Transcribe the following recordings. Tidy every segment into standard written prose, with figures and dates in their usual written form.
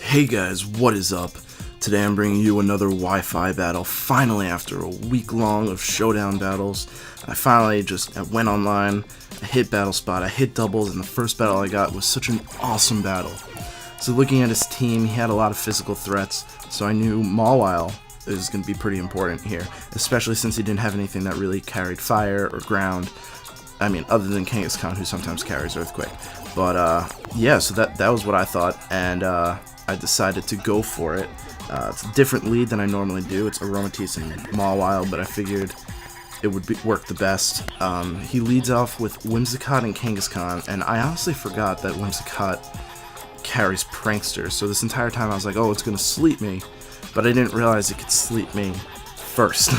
Hey guys, what is up? Today I'm bringing you another Wi-Fi battle. Finally, after a week long of showdown battles, I finally just went online, I hit battle spot, I hit doubles, and the first battle I got was such an awesome battle. So looking at his team, he had a lot of physical threats, so I knew Mawile is going to be pretty important here, especially since he didn't have anything that really carried fire or ground. I mean, other than Kangaskhan't, who sometimes carries Earthquake. But, yeah, so that was what I thought, and I decided to go for it. It's a different lead than I normally do. It's Aromatisse and Mawile, but I figured it would work the best. He leads off with Whimsicott and Kangaskhan't, and I honestly forgot that Whimsicott carries Prankster, so this entire time I was like, oh, it's going to sleep me, but I didn't realize it could sleep me first.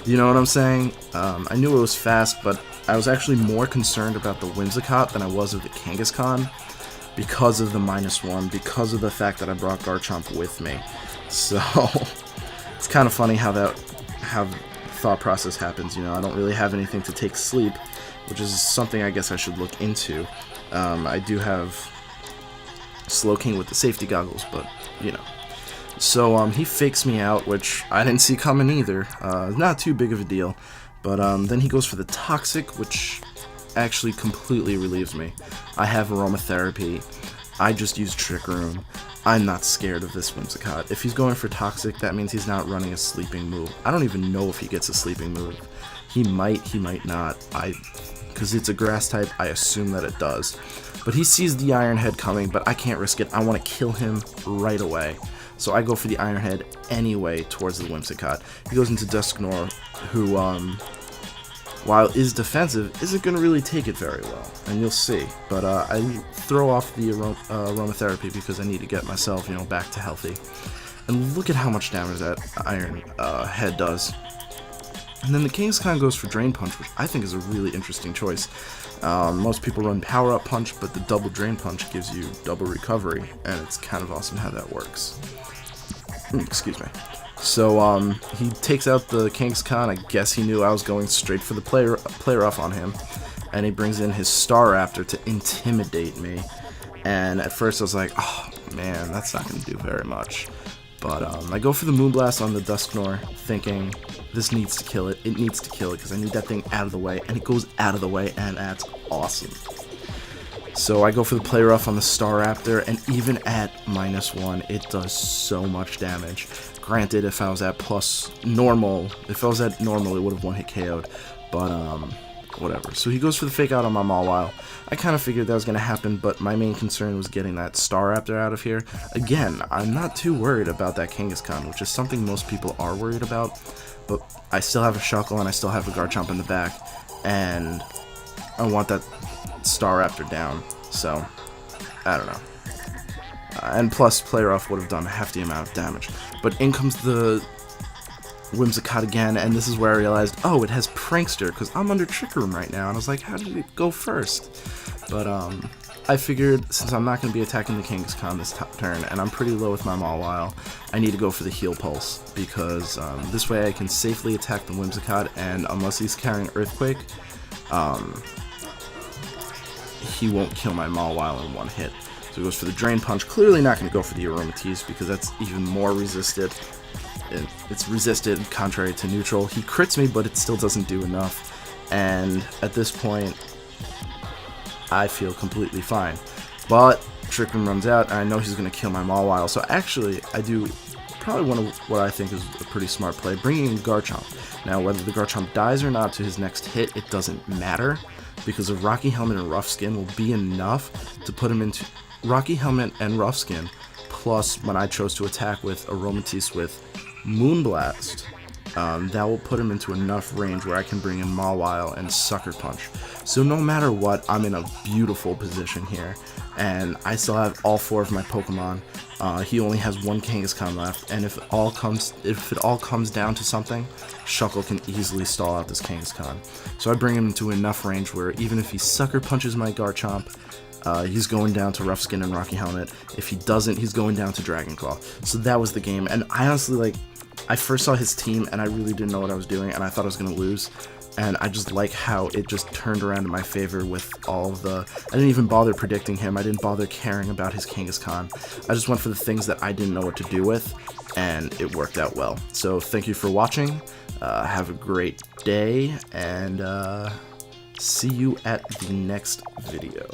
You know what I'm saying? I knew it was fast, but I was actually more concerned about the Whimsicott than I was of the Kangaskhan't because of the -1, because of the fact that I brought Garchomp with me. So it's kind of funny how the thought process happens. You know, I don't really have anything to take sleep, which is something I guess I should look into. I do have Slowking with the safety goggles, but you know. So he fakes me out, which I didn't see coming either. Not too big of a deal. But then he goes for the Toxic, which actually completely relieves me. I have Aromatherapy. I just use Trick Room. I'm not scared of this Whimsicott. If he's going for Toxic, that means he's not running a sleeping move. I don't even know if he gets a sleeping move. He might not. Because it's a grass type, I assume that it does. But he sees the Iron Head coming, but I can't risk it. I want to kill him right away. So I go for the Iron Head anyway towards the Whimsicott. He goes into Dusknoir, who, while is defensive, isn't going to really take it very well. And you'll see. But I throw off the Aromatherapy because I need to get myself, you know, back to healthy. And look at how much damage that Iron Head does. And then the Kangaskhan't goes for Drain Punch, which I think is a really interesting choice. Most people run Power Up Punch, but the double Drain Punch gives you double recovery, and it's kind of awesome how that works. Excuse me. So he takes out the Kangaskhan't. I guess he knew I was going straight for the play rough on him, and he brings in his Staraptor to intimidate me. And at first I was like, oh man, that's not going to do very much. But I go for the Moonblast on the Dusknoir, thinking this needs to kill it. It needs to kill it because I need that thing out of the way, and it goes out of the way, and that's awesome. So I go for the Play Rough on the Staraptor, and even at -1, it does so much damage. Granted, if I was at normal, it would have one-hit KO'd, but whatever. So he goes for the Fake Out on my Mawile. I kind of figured that was going to happen, but my main concern was getting that Staraptor out of here. Again, I'm not too worried about that Kangaskhan't, which is something most people are worried about, but I still have a Shuckle and I still have a Garchomp in the back, and I want that Staraptor down, so I don't know. And plus, Play Rough would have done a hefty amount of damage. But in comes the Whimsicott again, and this is where I realized, oh, it has Prankster, because I'm under Trick Room right now, and I was like, how did it go first? But I figured, since I'm not going to be attacking the Kangaskhan't this turn, and I'm pretty low with my Mawile, I need to go for the Heal Pulse, because this way I can safely attack the Whimsicott, and unless he's carrying Earthquake, he won't kill my Mawile in one hit. So he goes for the Drain Punch, clearly not going to go for the Aromatisse, because that's even more resisted. It's resisted contrary to neutral. He crits me, but it still doesn't do enough, and at this point I feel completely fine. But Trick Room runs out, and I know he's going to kill my Mawile, so actually I do probably one of what I think is a pretty smart play, bringing in Garchomp. Now whether the Garchomp dies or not to his next hit, it doesn't matter, because a Rocky Helmet and Rough Skin will be enough to put him into Rocky Helmet and Rough Skin, plus when I chose to attack with Aromatisse with Moonblast, that will put him into enough range where I can bring in Mawile and Sucker Punch. So no matter what, I'm in a beautiful position here, and I still have all 4 of my Pokemon. He only has 1 Kangaskhan't left, and if it all comes down to something, Shuckle can easily stall out this Kangaskhan't. So I bring him into enough range where even if he Sucker Punches my Garchomp, he's going down to Rough Skin and Rocky Helmet. If he doesn't, he's going down to Dragon Claw. So that was the game, and I honestly, I first saw his team, and I really didn't know what I was doing, and I thought I was going to lose. and I just like how it just turned around in my favor with all of the... I didn't even bother predicting him, I didn't bother caring about his Kangaskhan't. I just went for the things that I didn't know what to do with, and it worked out well. So thank you for watching, have a great day, and see you at the next video.